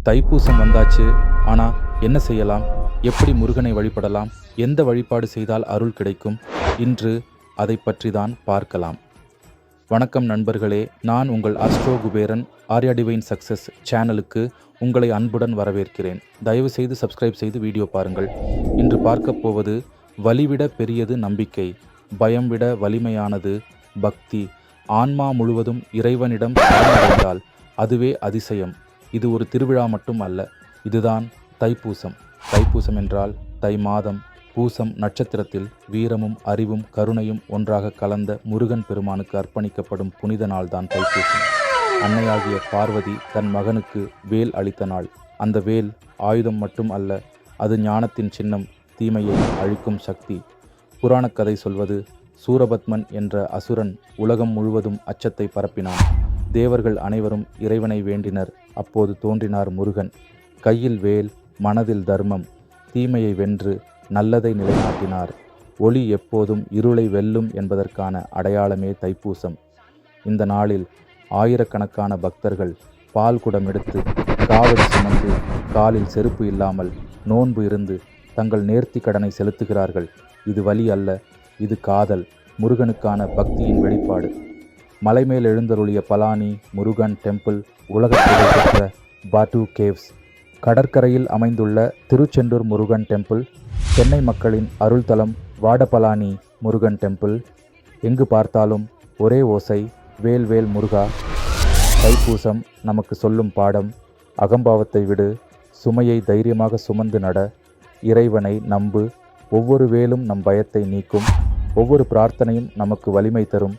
தைப்பூசம் வந்தாச்சு. ஆனால் என்ன செய்யலாம்? எப்படி முருகனை வழிபடலாம்? எந்த வழிபாடு செய்தால் அருள் கிடைக்கும்? இன்று அதை பற்றி தான் பார்க்கலாம். வணக்கம் நண்பர்களே, நான் உங்கள் astro Kuberan. Arya divine success சேனலுக்கு உங்களை அன்புடன் வரவேற்கிறேன். தயவு செய்து சப்ஸ்கிரைப் செய்து வீடியோ பாருங்கள். இன்று பார்க்க போவது வலிவிட பெரியது நம்பிக்கை, பயம் விட வலிமையானது பக்தி. ஆன்மா முழுவதும் இறைவனிடம் சரணடைந்தால் அதுவே அதிசயம். இது ஒரு திருவிழா மட்டும் அல்ல, இதுதான் தைப்பூசம். தைப்பூசம் என்றால் தை மாதம், பூசம் நட்சத்திரத்தில் வீரமும் அறிவும் கருணையும் ஒன்றாக கலந்த முருகன் பெருமானுக்கு அர்ப்பணிக்கப்படும் புனித நாள் தான் தைப்பூசம். அன்னையாகிய பார்வதி தன் மகனுக்கு வேல் அளித்த நாள். அந்த வேல் ஆயுதம் மட்டும் அல்ல, அது ஞானத்தின் சின்னம், தீமையை அழிக்கும் சக்தி. புராணக்கதை சொல்வது, சூரபத்மன் என்ற அசுரன் உலகம் முழுவதும் அச்சத்தை பரப்பினான். தேவர்கள் அனைவரும் இறைவனை வேண்டினர். அப்போது தோன்றினார் முருகன். கையில் வேல், மனதில் தர்மம். தீமையை வென்று நல்லதை நிலைநாட்டினார். ஒளி எப்போதும் இருளை வெல்லும் என்பதற்கான அடையாளமே தைப்பூசம். இந்த நாளில் ஆயிரக்கணக்கான பக்தர்கள் பால் குடம் எடுத்து, காவடி சுமந்து, காலில் செருப்பு இல்லாமல் நோன்பு இருந்து தங்கள் நேர்த்தி கடனை செலுத்துகிறார்கள். இது வலி அல்ல, இது காதல், முருகனுக்கான பக்தியின் வெளிப்பாடு. மலைமேல் எழுந்தருளிய பலானி முருகன் டெம்பிள் உலகப் புகழ் பெற்ற பாட்டு கேவ்ஸ், கடற்கரையில் அமைந்துள்ள திருச்செந்தூர் முருகன் டெம்பிள், சென்னை மக்களின் அருள்தலம் வாடபலானி முருகன் டெம்பிள். எங்கு பார்த்தாலும் ஒரே ஓசை, வேல் வேல் முருகா. தைப்பூசம் நமக்கு சொல்லும் பாடம், அகம்பாவத்தை விடு, சுமையை தைரியமாக சுமந்து நட, இறைவனை நம்பு. ஒவ்வொரு வேலும் நம் பயத்தை நீக்கும், ஒவ்வொரு பிரார்த்தனையும் நமக்கு வலிமை தரும்.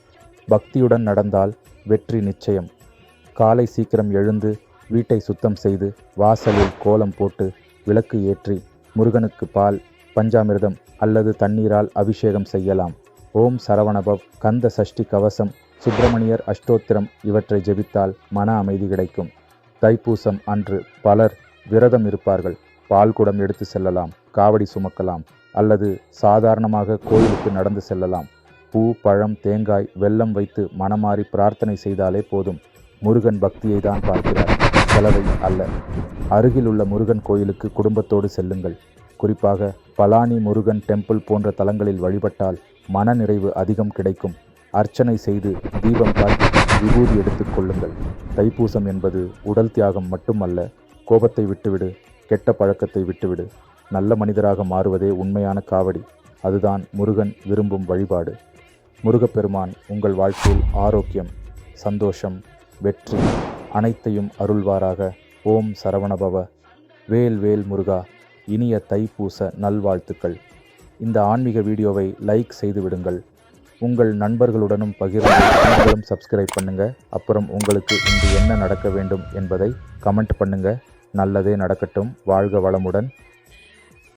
பக்தியுடன் நடந்தால் வெற்றி நிச்சயம். காலை சீக்கிரம் எழுந்து வீட்டை சுத்தம் செய்து வாசலில் கோலம் போட்டு விளக்கு ஏற்றி முருகனுக்கு பால், பஞ்சாமிர்தம் அல்லது தண்ணீரால் அபிஷேகம் செய்யலாம். ஓம் சரவணபவ், கந்த சஷ்டி கவசம், சுப்பிரமணியர் அஷ்டோத்திரம் இவற்றை ஜெபித்தால் மன அமைதி கிடைக்கும். தைப்பூசம் அன்று பலர் விரதம் இருப்பார்கள். பால் குடம் எடுத்து செல்லலாம், காவடி சுமக்கலாம் அல்லது சாதாரணமாக கோயிலுக்கு நடந்து செல்லலாம். பூ, பழம், தேங்காய், வெல்லம் வைத்து மனமாறி பிரார்த்தனை செய்தாலே போதும். முருகன் பக்தியை தான் பார்க்கிறார், செலவை அல்ல. அருகில் உள்ள முருகன் கோயிலுக்கு குடும்பத்தோடு செல்லுங்கள். குறிப்பாக பலானி முருகன் டெம்பிள் போன்ற தலங்களில் வழிபட்டால் மன நிறைவு அதிகம் கிடைக்கும். அர்ச்சனை செய்து தீபம் காட்டி விபூதி எடுத்து கொள்ளுங்கள். தைப்பூசம் என்பது உடல் தியாகம் மட்டுமல்ல. கோபத்தை விட்டுவிடு, கெட்ட பழக்கத்தை விட்டுவிடு. நல்ல மனிதராக மாறுவதே உண்மையான காவடி. அதுதான் முருகன் விரும்பும் வழிபாடு. முருகப்பெருமான் உங்கள் வாழ்க்கையில் ஆரோக்கியம், சந்தோஷம், வெற்றி அனைத்தையும் அருள்வாராக. ஓம் சரவணபவ. வேல் வேல் முருகா. இனிய தைப்பூச நல்வாழ்த்துக்கள். இந்த ஆன்மீக வீடியோவை லைக் செய்து விடுங்கள். உங்கள் நண்பர்களுடனும் பகிர்ந்து நீங்களும் சப்ஸ்கிரைப் பண்ணுங்கள். அப்புறம் உங்களுக்கு இன்று என்ன நடக்க வேண்டும் என்பதை கமெண்ட் பண்ணுங்கள். நல்லதே நடக்கட்டும். வாழ்க வளமுடன்.